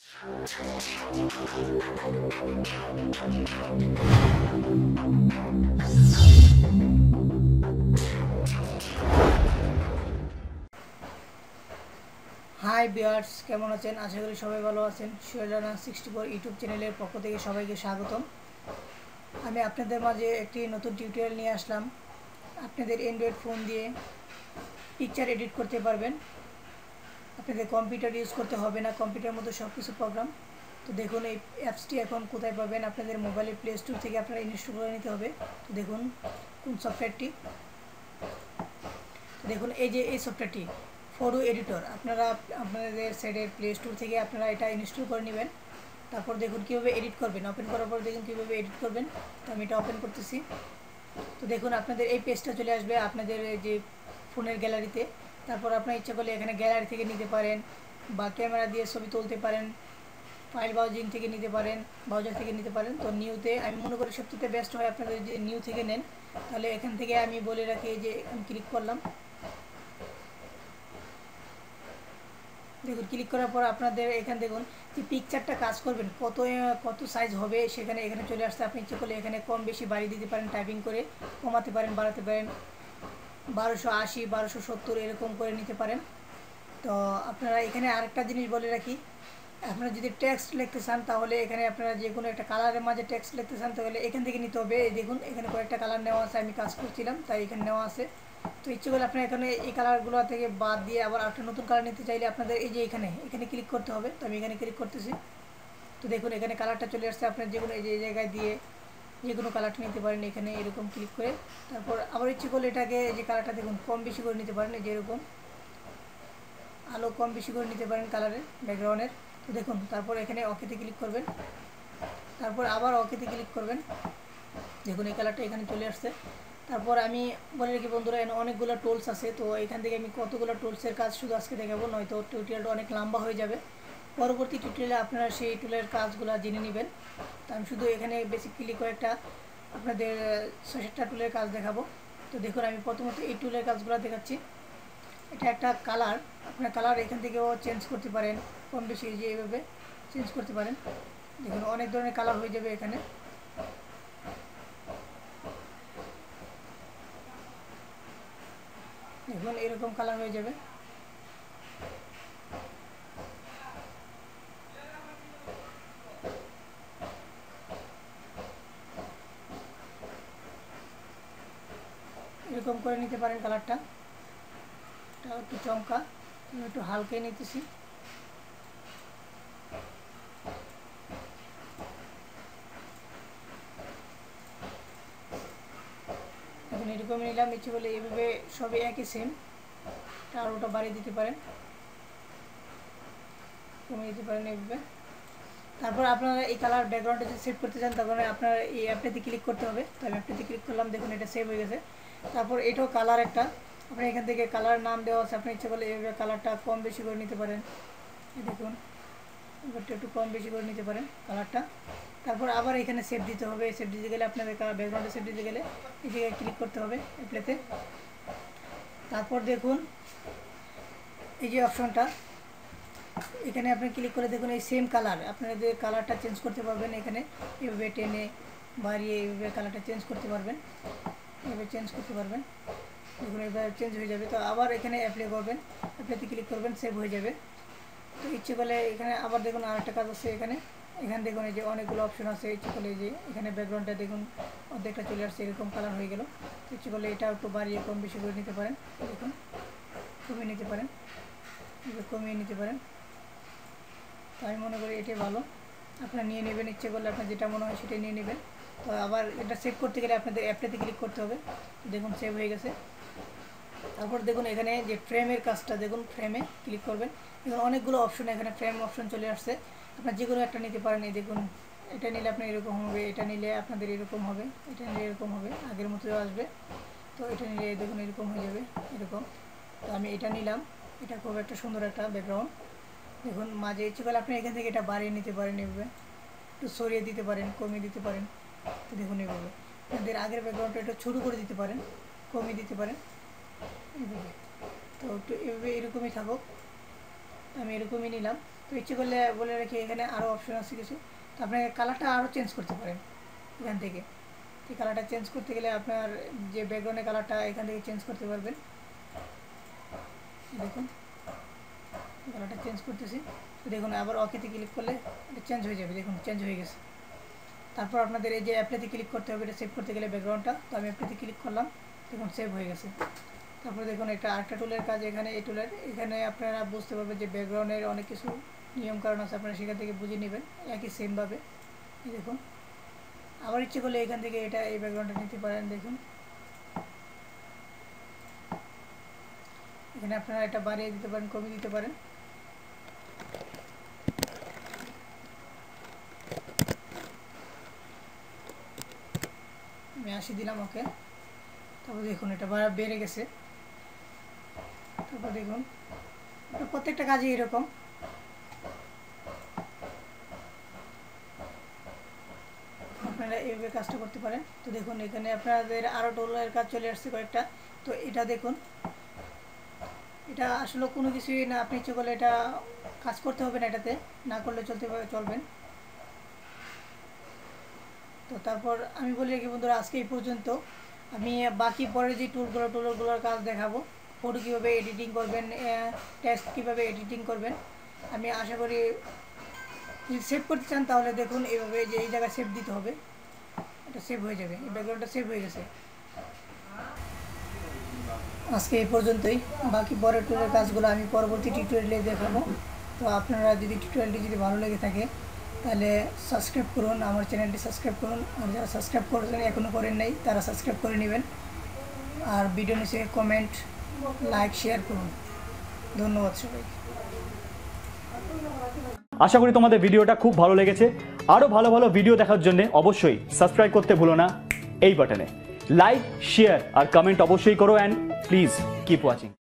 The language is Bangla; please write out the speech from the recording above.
হাই ভিউয়ার্স, কেমন আছেন? আশা করি সবাই ভালো আছেন। সুয়েলানা 64 ইউটিউব চ্যানেলের পক্ষ থেকে সবাইকে স্বাগতম। আমি আপনাদের মাঝে একটি নতুন টিউটোরিয়াল নিয়ে আসলাম। আপনাদের অ্যান্ড্রয়েড ফোন দিয়ে পিকচার এডিট করতে পারবেন। আপনাদের কম্পিউটার ইউজ করতে হবে না, কম্পিউটারের মতো সব কিছু প্রোগ্রাম। তো দেখুন এই অ্যাপসটি এখন কোথায় পাবেন। আপনাদের মোবাইলের প্লে স্টোর থেকে আপনারা ইনস্টল করে নিতে হবে। তো দেখুন কোন সফটওয়্যারটি। তো দেখুন এই যে এই সফটওয়্যারটি ফটো এডিটর, আপনারা আপনাদের সাইডের প্লে স্টোর থেকে আপনারা এটা ইনস্টল করে নেবেন। তারপর দেখুন কীভাবে এডিট করবেন। ওপেন করার পর দেখুন কীভাবে এডিট করবেন। তো আমি এটা ওপেন করতেছি। তো দেখুন আপনাদের এই পেজটা চলে আসবে আপনাদের যে ফোনের গ্যালারিতে। তারপর আপনার ইচ্ছা করলে এখানে গ্যালারি থেকে নিতে পারেন বা ক্যামেরা দিয়ে ছবি তুলতে পারেন, ফাইল ব্রাউজিং থেকে নিতে পারেন, ব্রাউজার থেকে নিতে পারেন। তো নিউতে আমি মনে করি সবচেয়ে বেস্ট হয় আপনাদের যে নিউ থেকে নেন। তাহলে এখান থেকে আমি বলে রাখি যে আমি ক্লিক করলাম। দেখুন ক্লিক করার পর আপনাদের এখানে দেখুন যে পিকচারটা কাজ করবেন কত সাইজ হবে সেখানে এখানে চলে আসতে আপনি ইচ্ছে করলে এখানে কম বেশি বাড়িয়ে দিতে পারেন, টাইপিং করে কমাতে পারেন, বাড়াতে পারেন। 1280, 1270 এরকম করে নিতে পারেন। তো আপনারা এখানে আরেকটা জিনিস বলে রাখি, আপনারা যদি টেক্সট লিখতে চান তাহলে এখানে আপনারা যে কোনো একটা কালারের মাঝে টেক্সট লিখতে চান তাহলে এখান থেকে নিতে হবে। এই দেখুন এখানে কয়েকটা কালার নেওয়া আছে, আমি কাজ করছিলাম তাই এখানে নেওয়া আছে। তো ইচ্ছে করলে আপনার এখানে এই কালারগুলো থেকে বাদ দিয়ে আবার একটা নতুন কালার নিতে চাইলে আপনাদের এই যে এখানে ক্লিক করতে হবে। তো আমি এখানে ক্লিক করতেছি। তো দেখুন এখানে কালারটা চলে আসছে। আপনার যে কোনো এই যে জায়গায় দিয়ে যে কোনো কালারটা নিতে পারেন এখানে এরকম ক্লিক করে। তারপর আবার ইচ্ছে করলে এটাকে এই যে কালারটা দেখুন কম বেশি করে নিতে পারেন, এই যে এরকম আলো কম বেশি করে নিতে পারেন কালারের ব্যাকগ্রাউন্ডের। তো দেখুন তারপর এখানে ওকেতে ক্লিক করবেন, তারপর আবার ওকেতে ক্লিক করবেন। দেখুন এই কালারটা এখানে চলে আসছে। তারপর আমি বলে রাখি বন্ধুরা, এখানে অনেকগুলো টুলস আছে। তো এখান থেকে আমি কতগুলো টুলসের কাজ শুধু আজকে দেখাবো, নয়তো টিউটোরিয়ালটা অনেক লম্বা হয়ে যাবে। পরবর্তী টিউটোরিয়ালে আপনারা সেই টুলের কাজগুলো জেনে নেবেন। তো আমি শুধু এখানে বেসিক্যালি কয়েকটা আপনাদের 6-7টা টুলের কাজ দেখাবো। তো দেখুন আমি প্রথমত এই টুলের কাজগুলো দেখাচ্ছি। এটা একটা কালার, আপনার কালার এখান থেকেও চেঞ্জ করতে পারেন, কম বেশি যে এইভাবে চেঞ্জ করতে পারেন। দেখুন অনেক ধরনের কালার হয়ে যাবে এখানে। দেখুন এরকম কালার হয়ে যাবে। এরকম করে নিতে পারেন কালারটা। এটা একটু চমকা, আমি একটু হালকাই নিতেছি। এখন এরকম নিলাম, ইচ্ছে বলে এইভাবে সবই একই সেম। আর ওটা বাড়িয়ে দিতে পারেন, কমিয়ে দিতে পারেন এইভাবে। তারপর আপনারা এই কালার ব্যাকগ্রাউন্ডে যদি সেভ করতে চান তখন আপনার এই অ্যাপটাতে ক্লিক করতে হবে। তো আমি অ্যাপটাতে ক্লিক করলাম, দেখুন এটা সেভ হয়ে গেছে। তারপর এটাও কালার একটা, আপনি এখান থেকে কালার নাম দেওয়া আছে, আপনি ইচ্ছে করলে এইভাবে কালারটা কম বেশি করে নিতে পারেন। দেখুন এবারটা একটু কম বেশি করে নিতে পারেন কালারটা। তারপর আবার এখানে সেভ দিতে হবে। সেভ দিতে গেলে আপনাদের ব্যাকগ্রাউন্ডে সেভ দিতে গেলে এই জায়গায় ক্লিক করতে হবে অ্যাপটাতে। তারপর দেখুন এই যে অপশনটা, এখানে আপনি ক্লিক করে দেখুন এই সেম কালার, আপনাদের কালারটা চেঞ্জ করতে পারবেন। এখানে এভাবে টেনে বাড়িয়ে এইভাবে কালারটা চেঞ্জ করতে পারবেন, এভাবে চেঞ্জ করতে পারবেন। দেখুন এবার চেঞ্জ হয়ে যাবে। তো আবার এখানে অ্যাপ্লাই করবেন, অ্যাপ্লাইতে ক্লিক করবেন, সেভ হয়ে যাবে। তো ইচ্ছে করলে এখানে আবার দেখুন আরেকটা কাজ আছে এখানে দেখুন এই যে অনেকগুলো অপশন আছে। ইচ্ছে করলে যে এখানে ব্যাকগ্রাউন্ডটা দেখুন অর্ধেকটা চলে আসছে, এরকম কালার হয়ে গেল। ইচ্ছে করলে এটা একটু বাড়িয়ে কম বেশি করে নিতে পারেন, দেখুন কমিয়ে নিতে পারেন, কমিয়ে নিতে পারেন। তো আমি মনে করি এটাই ভালো, আপনারা নিয়ে নেবেন। ইচ্ছে করলে আপনার যেটা মনে হয় সেটাই নিয়ে নেবেন। তো আবার এটা সেভ করতে গেলে আপনাদের অ্যাপটাতে ক্লিক করতে হবে। দেখুন সেভ হয়ে গেছে। তারপর দেখুন এখানে যে ফ্রেমের কাজটা, দেখুন ফ্রেমে ক্লিক করবেন। দেখুন অনেকগুলো অপশন এখানে ফ্রেম অপশন চলে আসছে, আপনার যে কোনো একটা নিতে পারেন। এই দেখুন এটা নিলে আপনার এরকম হবে, এটা নিলে আপনাদের এরকম হবে, এটা নিলে এরকম হবে, আগের মতো আসবে। তো এটা নিলে দেখুন এরকম হয়ে যাবে, এরকম। তো আমি এটা নিলাম, এটা খুব একটা সুন্দর একটা ব্যাকগ্রাউন্ড। দেখুন মাঝে ইচ্ছে করলে আপনি এখান থেকে এটা বাড়িয়ে নিতে পারেন, এভাবে একটু সরিয়ে দিতে পারেন, কমিয়ে দিতে পারেন। তো দেখুন এভাবে আপনাদের আগের ব্যাকগ্রাউন্ডটা একটু ছোটো করে দিতে পারেন, কমিয়ে দিতে পারেন এইভাবে। তো একটু এভাবে এরকমই থাকুক, আমি এরকমই নিলাম। তো ইচ্ছে করলে বলে রাখি এখানে আরও অপশন আছে কিছু, তো আপনি কালারটা আরও চেঞ্জ করতে পারেন এখান থেকে। এই কালারটা চেঞ্জ করতে গেলে আপনার যে ব্যাকগ্রাউন্ডের কালারটা এখান থেকে চেঞ্জ করতে পারবেন। দেখুন কালারটা চেঞ্জ করতেছি, তো দেখুন আবার ওকেতে ক্লিক করলে এটা চেঞ্জ হয়ে যাবে, দেখুন চেঞ্জ হয়ে গেছে। তারপর আপনাদের এই যে অ্যাপ্লাইতে ক্লিক করতে হবে, এটা সেভ করতে গেলে ব্যাকগ্রাউন্ডটা, তো আমি অ্যাপ্লাইতে ক্লিক করলাম, দেখুন সেভ হয়ে গেছে। তারপরে দেখুন একটা আরেকটা টুলের কাজ এখানে, এই টুলের এখানে আপনারা বুঝতে পারবেন যে ব্যাকগ্রাউন্ডের অনেক কিছু নিয়মকানুন আছে, আপনারা সেখান থেকে বুঝে নেবেন একই সেমভাবে। দেখুন আবার ইচ্ছে করলে এখান থেকে এটা এই ব্যাকগ্রাউন্ডটা নিতে পারেন। দেখুন এখানে আপনারা এটা বাড়িয়ে দিতে পারেন, কমিয়ে দিতে পারেন। আমি 80 দিলাম, ওকে। তারপর দেখুন এটা বেড়ে গেছে। তারপর দেখুন প্রত্যেকটা কাজই এরকম, আপনারা এইভাবে কাজটা করতে পারেন। তো দেখুন এখানে আপনাদের আরও টুলের কাজ চলে আসছে কয়েকটা। তো এটা দেখুন, এটা আসলে কোনো কিছুই না, আপনি ইচ্ছে করলে এটা কাজ করতে হবে না, এটাতে না করলে চলবেন। তো তারপর আমি বলি কি বন্ধুরা, আজকে এই পর্যন্ত। আমি বাকি পরে যে টুলগুলোর কাজ দেখাবো, ফটো কীভাবে এডিটিং করবেন, টেক্সট কীভাবে এডিটিং করবেন। আমি আশা করি যদি সেভ করতে চান তাহলে দেখুন এইভাবে, যে এই জায়গায় সেভ দিতে হবে, এটা সেভ হয়ে যাবে, এই ব্যাকগ্রাউন্ডটা সেভ হয়ে গেছে। আজকে এই পর্যন্তই, বাকি পরের টুলের কাজগুলো আমি পরবর্তী টিউটোরিয়ালে দেখাবো। তো আপনারা যদি টিউটোরিয়ালটি যদি ভালো লেগে থাকে তাহলে সাবস্ক্রাইব করুন, আমার চ্যানেলটি সাবস্ক্রাইব করুন, আর যারা সাবস্ক্রাইব করেছেন এখনও করেন নাই তারা সাবস্ক্রাইব করে নেবেন। আর ভিডিও নিচে কমেন্ট, লাইক, শেয়ার করুন। ধন্যবাদ সবাইকে। আশা করি তোমাদের ভিডিওটা খুব ভালো লেগেছে। আরও ভালো ভালো ভিডিও দেখার জন্য অবশ্যই সাবস্ক্রাইব করতে ভুলো না এই বাটনে। লাইক, শেয়ার আর কমেন্ট অবশ্যই করো, অ্যান্ড প্লিজ কিপ ওয়াচিং।